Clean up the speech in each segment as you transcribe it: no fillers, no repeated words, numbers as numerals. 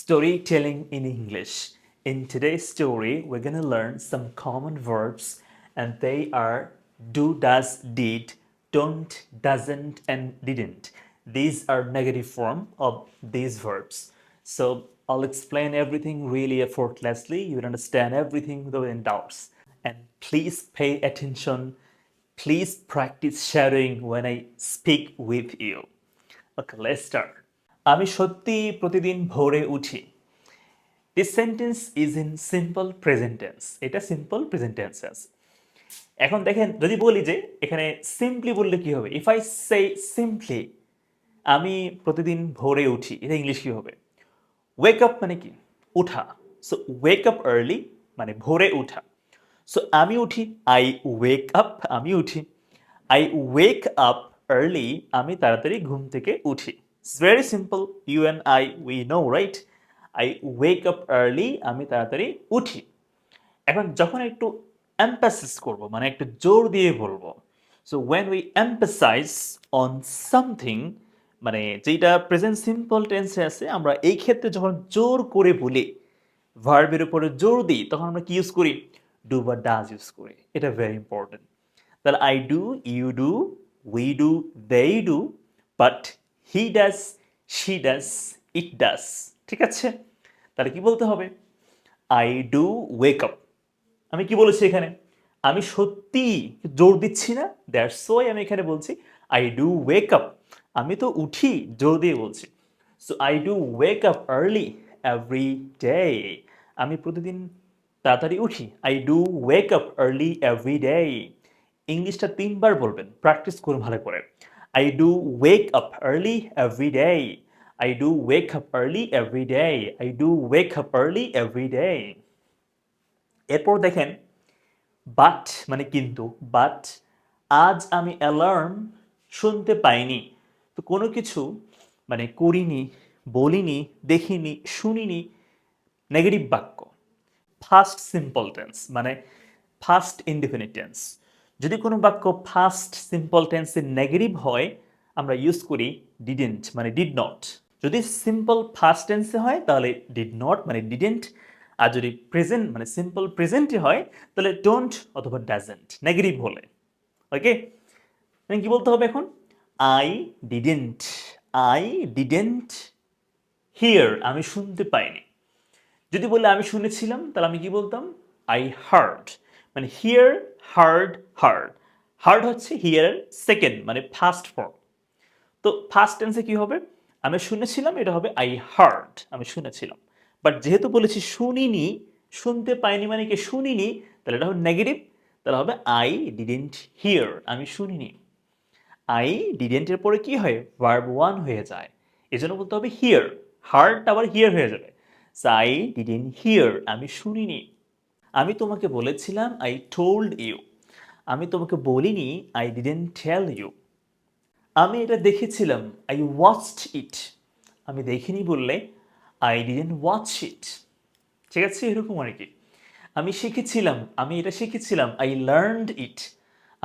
Storytelling in English. In today's story, we're going to learn some common verbs, and they are do, does, did, don't, doesn't, and didn't. These are negative form of these verbs. So I'll explain everything really effortlessly. You will understand everything without any doubts. And please pay attention. Please practice shadowing when I speak with you. Okay, let's start. আমি সত্যি প্রতিদিন ভোরে উঠি। This sentence is in simple present tense. এটা simple present tense আছে। এখন দেখেন যদি বলি যে এখানে সিম্পলি বললে কি হবে? ইফ আই সে সিম্পলি আমি প্রতিদিন ভোরে উঠি, এটা ইংলিশ কি হবে? ওয়েক আপ মানে কি? উঠা। সো ওয়েক আপ আর্লি মানে ভোরে উঠা। সো আমি উঠি, আই ওয়েক আপ, আমি উঠি। আই ওয়েক আপ আর্লি, আমি তাড়াতাড়ি ঘুম থেকে উঠি। It's very simple, you and I we know right. I wake up early, আমি তাড়াতাড়ি উঠি। এখন যখন একটু এমফাসিস করব, মানে একটু জোর দিয়ে বলবো, so when we emphasise on something, মানে যেটা প্রেজেন্ট সিম্পল টেন্সে আছে, আমরা এই ক্ষেত্রে যখন জোর করে বলি, ভার্বের উপরে জোর দিই, তখন আমরা কি ইউজ করি? ডু বা ডাজ ইউজ করি। এটা ভেরি ইম্পর্টেন্ট। তাহলে I do, you do, we do, they do, but he does, she does, it does. ঠিক আছে? তাহলে কি বলতে হবে? I do wake up. আমি কি বলেছি এখানে? আমি সত্যি জোর দিচ্ছি না, দ্যাটস ওয়াই আমি এখানে বলছি আই ডু ওয়েক আপ। আমি তো উঠি, জোর দিয়ে বলছি। So I do wake up early every day. আমি প্রতিদিন তাড়াতাড়ি উঠি। I do wake up early every day. ইংলিশটা 3 বার বলবেন, প্র্যাকটিস করুন ভালো করে। I do wake up early every day. I do wake up early every day. I do wake up early every day. এরপর দেখেন, বাট মানে কিন্তু, বাট আজ আমি অ্যালার্ম শুনতে পাইনি। তো কোনো কিছু মানে করিনি, বলিনি, দেখিনি, শুনিনি, নেগেটিভ বাক্য। ফার্স্ট সিম্পল টেন্স মানে ফার্স্ট ইনডিফিনিট টেন্স। যদি কোনো বাক্য ফার্স্ট সিম্পল টেন্সে নেগেটিভ হয়, আমরা ইউজ করি ডিডেন্ট মানে ডিড নট। যদি সিম্পল ফার্স্ট টেন্সে হয় তাহলে ডিড নট মানে ডিডেন্ট। আর যদি প্রেজেন্ট মানে সিম্পল প্রেজেন্টে হয় তাহলে ডোন্ট অথবা ডাজেন্ট, নেগেটিভ হলে। ওকে, কি বলতে হবে এখন? I didn't, I didn't here, আমি শুনতে পাইনি। যদি বলে আমি শুনেছিলাম, তাহলে আমি কি বলতাম? I hard. মানে হিয়ার, হার্ড, হার্ড। হার্ড হচ্ছে হিয়ার সেকেন্ড মানে ফার্স্ট ফর্ম। তো ফার্স্ট টেন্সে কি হবে? আমি শুনেছিলাম, এটা হবে আই হার্ড, আমি শুনেছিলাম। বাট যেহেতু বলেছি শুনিনি, শুনতে পাইনি মানে কি শুনিনি, তাহলে এটা হবে নেগেটিভ। তাহলে হবে আই ডিডেন্ট হিয়ার, আমি শুনিনি। আই ডিডেন্টের পরে কি হয়? ভার্ব ওয়ান হয়ে যায়। এই জন্য বলতে হবে হিয়ার। হার্ড আবার হিয়ার হয়ে যাবে। আই ডিডেন্ট হিয়ার, আমি শুনিনি। আমি তোমাকে বলেছিলাম, আই টোল্ড ইউ। আমি তোমাকে বলিনি, আই ডিডেন্ট টেল ইউ। আমি এটা দেখেছিলাম, আই ওয়াচড ইট। আমি দেখিনি বললে আই ডিডেন্ট ওয়াচ ইট। ঠিক আছে? এরকম আর কি। আমি শিখেছিলাম, আমি এটা শিখেছিলাম, আই লার্নড ইট।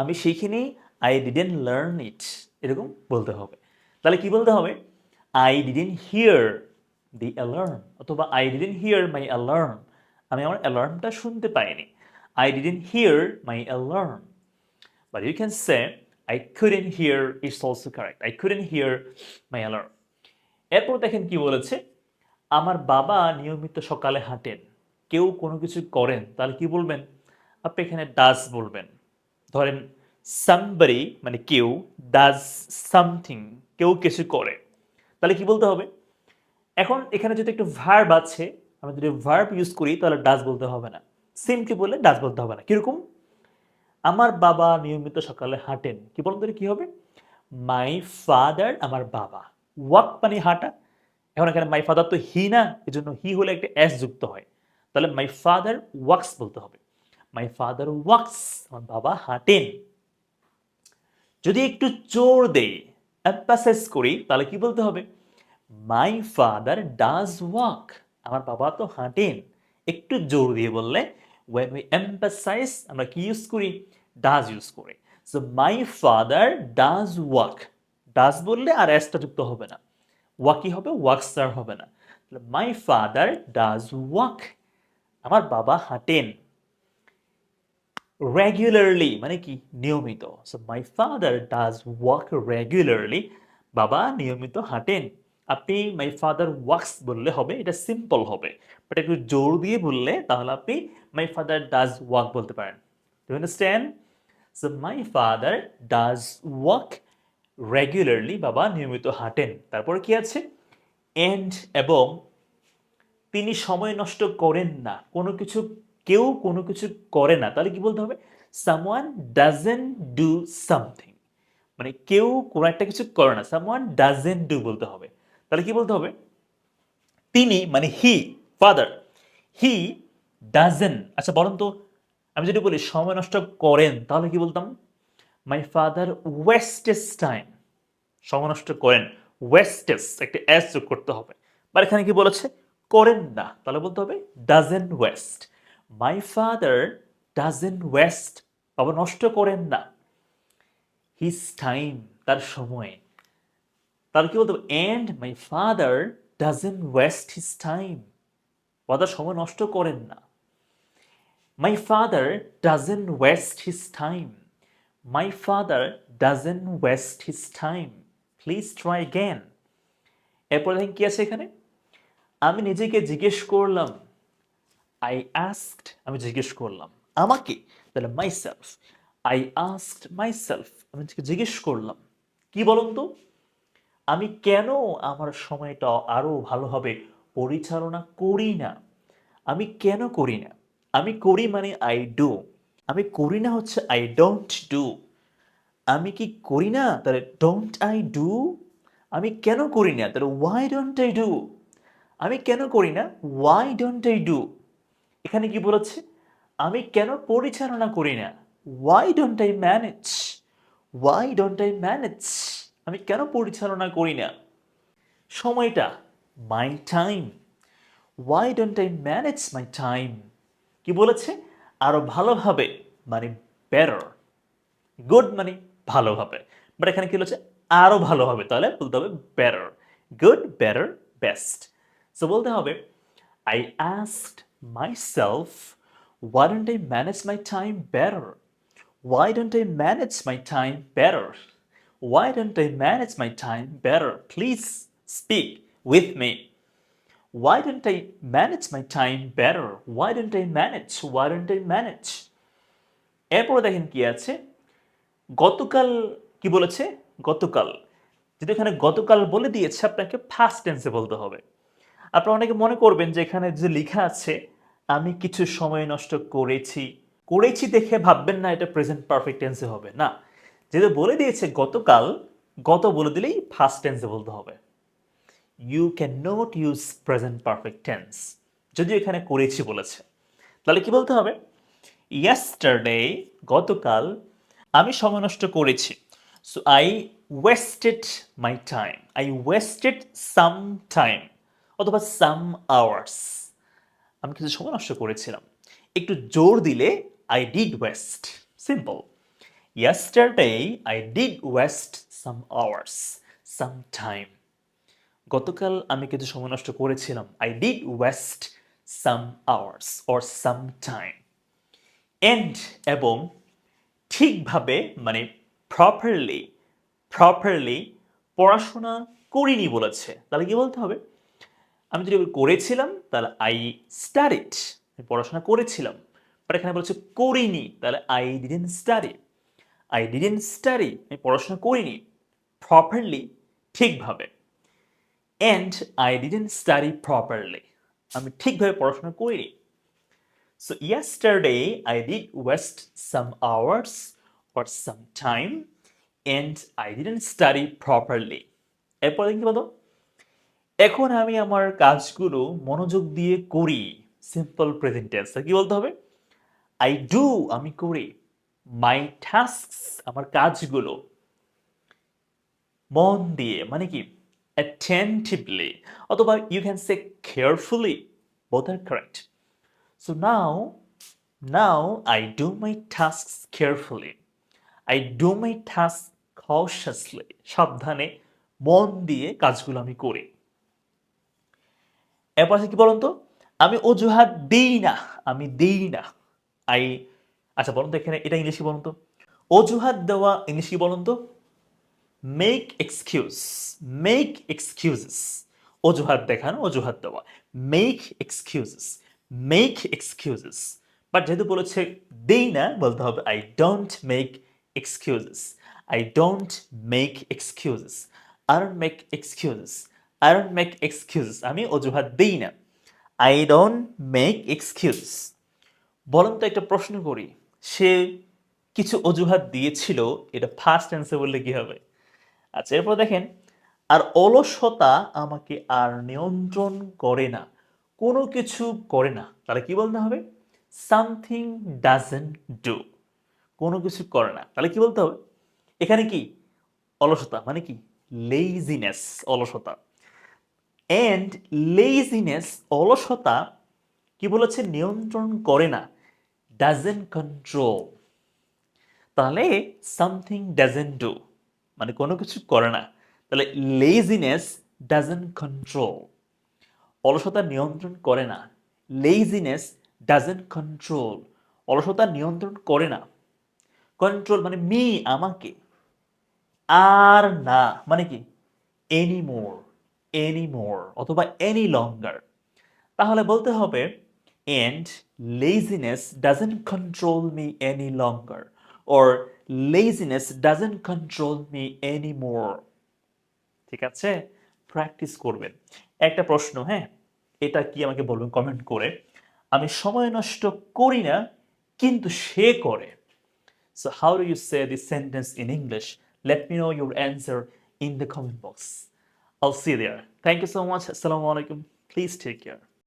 আমি শিখিনি, আই ডিডেন্ট লার্ন ইট। এরকম বলতে হবে। তাহলে কি বলতে হবে? I didn't hear the alarm, অথবা I didn't hear my alarm. আমি আমার অ্যালার্মটা শুনতে পাইনি। I didn't hear my alarm. But you can say, I couldn't hear, it's also correct. I couldn't hear my alarm. এরপর দেখেন কি বলেছে, আমার বাবা নিয়মিত সকালে হাঁটেন। কেউ কোনো কিছু করেন, তাহলে কি বলবেন? আপনি এখানে ডাজ বলবেন। ধরেন somebody মানে কেউ, ডাজ সামথিং, কেউ কিছু করে, তাহলে কি বলতে হবে? এখন এখানে যদি একটু ভার্ব আছে, আমরা যদি ভার্ব ইউজ করি তাহলে ডাজ বলতে হবে না, সিম্পলি বললে ডাজ বলতে হবে না। কিরকম? আমার বাবা নিয়মিত সকালে হাঁটেন, কি বলতে কি হবে? মাই ফাদার, আমার বাবা। ওয়াক মানে হাঁটা। এখন এখানে মাই ফাদার তো হি না, এই জন্য হি হলে একটা এস যুক্ত হয়। তাহলে মাই ফাদার ওয়াক্স বলতে হবে। মাই ফাদার ওয়াক্স, আমার বাবা হাঁটেন। যদি একটু জোর দেই, এমফাসাইজ করি, তাহলে কি বলতে হবে? মাই ফাদার ডাজ ওয়াক, আমার বাবা তো হাঁটেন। একটু জোর দিয়ে বললে, when we emphasize আমরা কি ইউজ করি? ডাজ ইউজ করি। So my father does walk. Does বললে আর এসটা যুক্ত হবে না, ওয়াকি হবে, ওয়াক্স আর হবে না। মাই ফাদার ডাজ ওয়াক, আমার বাবা হাঁটেন। রেগুলারলি মানে কি নিয়মিত। So my father does walk regularly, বাবা নিয়মিত হাঁটেন। আপনি মাই ফাদার ওয়াক্স বললে হবে, এটা সিম্পল হবে, বাট একটু জোর দিয়ে বললে তাহলে আপনি মাই ফাদার ডাজ ওয়াক বলতে পারেন। Do understand? So my father does walk regularly, বাবা নিয়মিত হাঁটেন। তারপর কি আছে? এন্ড এবং তিনি সময় নষ্ট করেন না, কোনো কিছু, কেউ কোনো কিছু করে না, তাহলে কি বলতে হবে? সামওয়ান ডাজেন্ট ডু সামথিং, মানে কেউ কোনো একটা কিছু করে না, সামওয়ান ডাজেন্ট ডু বলতে হবে। তাহলে কি বলতে হবে? তিনি মানে হি, ফাদার, হি ডাজেন, আচ্ছা বলুন তো, আমি যদি বলি সময় নষ্ট করেন তাহলে কি বলতাম? মাই ফাদার ওয়েস্টেস টাইম, সময় নষ্ট করেন, ওয়েস্টেস একটা এস যোগ করতে হবে। বা এখানে কি বলেছে? করেন না, তাহলে বলতে হবে doesn't West. My father doesn't West, বাবা নষ্ট করেন না হিজ টাইম, তার সময়। তাহলে কি বলতে হবে? And my father doesn't waste his time, বাবা সময় নষ্ট করেন না। My father doesn't waste his time, my father doesn't waste his time, please try again. এরপর দেখেন কি আছে এখানে? আমি নিজেকে জিজ্ঞেস করলাম, আই আস্কড, আমি জিজ্ঞেস করলাম আমাকে, তাহলে my self. I asked my self, আমি নিজেকে জিজ্ঞেস করলাম। কি বলুন তো? আমি কেন আমার সময়টা আরো ভালোভাবে পরিচালনা করি না? আমি কেন করি না? আমি করি মানে আই ডু, আমি করি না হচ্ছে আই ডোন্ট ডু। আমি কি করি না? তাহলে ডোন্ট আই ডু। আমি কেন করি না? তাহলে ওয়াই ডোন্ট আই ডু। আমি কেন করি না? Why don't I do. এখানে কি বলেছে? আমি কেন পরিচালনা করি না? Why don't I manage, why don't I manage, আমি কেন পরিচালনা করি না সময়টা? My time, why don't I manage my time. কি বলেছে? আরো ভালোভাবে মানে বেটার, গুড মানে ভালোভাবে, বাট এখানে কি বলেছে? আরো ভালোভাবে, তাহলে বলতে হবে better, good, better, best. So বলতে হবে I asked myself, why don't I manage my time better? Why don't I manage my time better? Why don't I manage my time better? Please speak with me. Why don't I manage my time better? Why don't I manage? Why don't I manage? এরপরে দেখেন কি আছে? গতকাল কি বলেছে? গতকাল। যদি এখানে গতকাল বলে দিয়েছে, আপনাকে ফার্স্ট টেন্সে বলতে হবে। আপনারা অনেকে মনে করবেন যে এখানে যে লেখা আছে আমি কিছু সময় নষ্ট করেছি, করেছি দেখে ভাববেন না এটা প্রেজেন্ট পারফেক্ট টেন্সে হবে না। যেহেতু বলে দিয়েছে গতকাল, গত বলে দিলেই ফার্স্ট টেন্সে বলতে হবে। You can not use present perfect tense যদিও এখানে করেছি বলেছে। তাহলে কি বলতে হবে? ইয়েস্টারডে, গতকাল আমি সময় নষ্ট করেছি। So I wasted my time, I wasted some time অথবা সাম আওয়ার্স, আমি কিছু সময় নষ্ট করেছিলাম। একটু জোর দিলে I did waste, simple. Yesterday I did waste some hours, some time. গতকাল আমি কিছু সময় নষ্ট করেছিলাম, I did waste some hours or some time. And এবং ঠিকভাবে মানে প্রপারলি, প্রপারলি পড়াশোনা করিনি বলেছে, তাহলে কি বলতে হবে? আমি যদি করেছিলাম তাহলে আই স্টাডিড, আমি পড়াশোনা করেছিলাম, বাট এখানে বলছে করিনি, তাহলে I didn't study, I didn't study, আমি পড়াশোনা করিনি প্রপারলি, ঠিকভাবে। And I didn't study properly, আমি ঠিকভাবে পড়াশোনা করিনি। So yesterday I did waste some hours or some time and I didn't study properly. এরপরে কি বলতো? এখন আমি আমার কাজগুলো মনোযোগ দিয়ে করি, সিম্পল প্রেজেন্ট টেন্স। কি বলতে হবে? আই ডু, আমি করি, মাই টাস্কস, আমার কাজগুলো, মন দিয়ে মানে কি attentively অথবা you can say carefully, both are correct. So now I do my tasks carefully. I do my tasks cautiously. সাবধানে মন দিয়ে কাজগুলো আমি করি। এরপর আছে কি বলুন তো, আমি অজুহাত দিই না, আমি দিই না। আই আচ্ছা বলুন তো এখানে এটা ইংলিশ কি বলুন তো, অজুহাত দেওয়া ইংলিশ কি বলুন তো, মেক এক্সকিউজ, মেক এক্সকিউজেস, অজুহাত দেখানো, অজুহাত দেওয়া, make excuses, make excuses. But যেহেতু বলেছে দেই না, বলতে হবে I don't make excuses, I don't make excuses, I don't make excuses, I don't make excuses, আমি অজুহাত দেই না, আই ডোন্ট মেক এক্সকিউজেস। বলেন তো একটা প্রশ্ন করি, সে কিছু অজুহাত দিয়েছিল, এটা ফার্স্ট অ্যান্সার বললে কি হবে? আচ্ছা এরপর দেখেন, আর অলসতা আমাকে আর নিয়ন্ত্রণ করে না, কোনো কিছু করে না, তাহলে কি বলতে হবে? সামথিং ডাজেন্ট ডু, কোনো কিছু করে না, তাহলে কি বলতে হবে? এখানে কি অলসতা মানে কি? লেজিনেস, অলসতা। এন্ড লেজিনেস, অলসতা কি বলেছে? নিয়ন্ত্রণ করে না, ডাজেন্ট কন্ট্রোল। তাহলে সামথিং ডাজেন্ট ডু মানে কোনো কিছু করে না, তাহলে লেজিনেস ডাজেন্ট কন্ট্রোল, অলসতা নিয়ন্ত্রণ করে না, লেজিনেস ডাজেন্ট কন্ট্রোল, অলসতা নিয়ন্ত্রণ করে না। কন্ট্রোল মানে মি, আমাকে, আর না মানে কি? এনিমোর, এনিমোর অথবা এনি লঙ্গার। তাহলে বলতে হবে and laziness doesn't control me any longer or laziness doesn't control me anymore. ঠিক আছে, প্র্যাকটিস করবেন। একটা প্রশ্ন, হ্যাঁ, এটা কি আমাকে বলবেন কমেন্ট করে। আমি সময় নষ্ট করি না কিন্তু সে করে। So how do you say this sentence in English? Let me know your answer in the comment box. I'll see you there. Thank you so much. Assalamu alaikum. Please take care.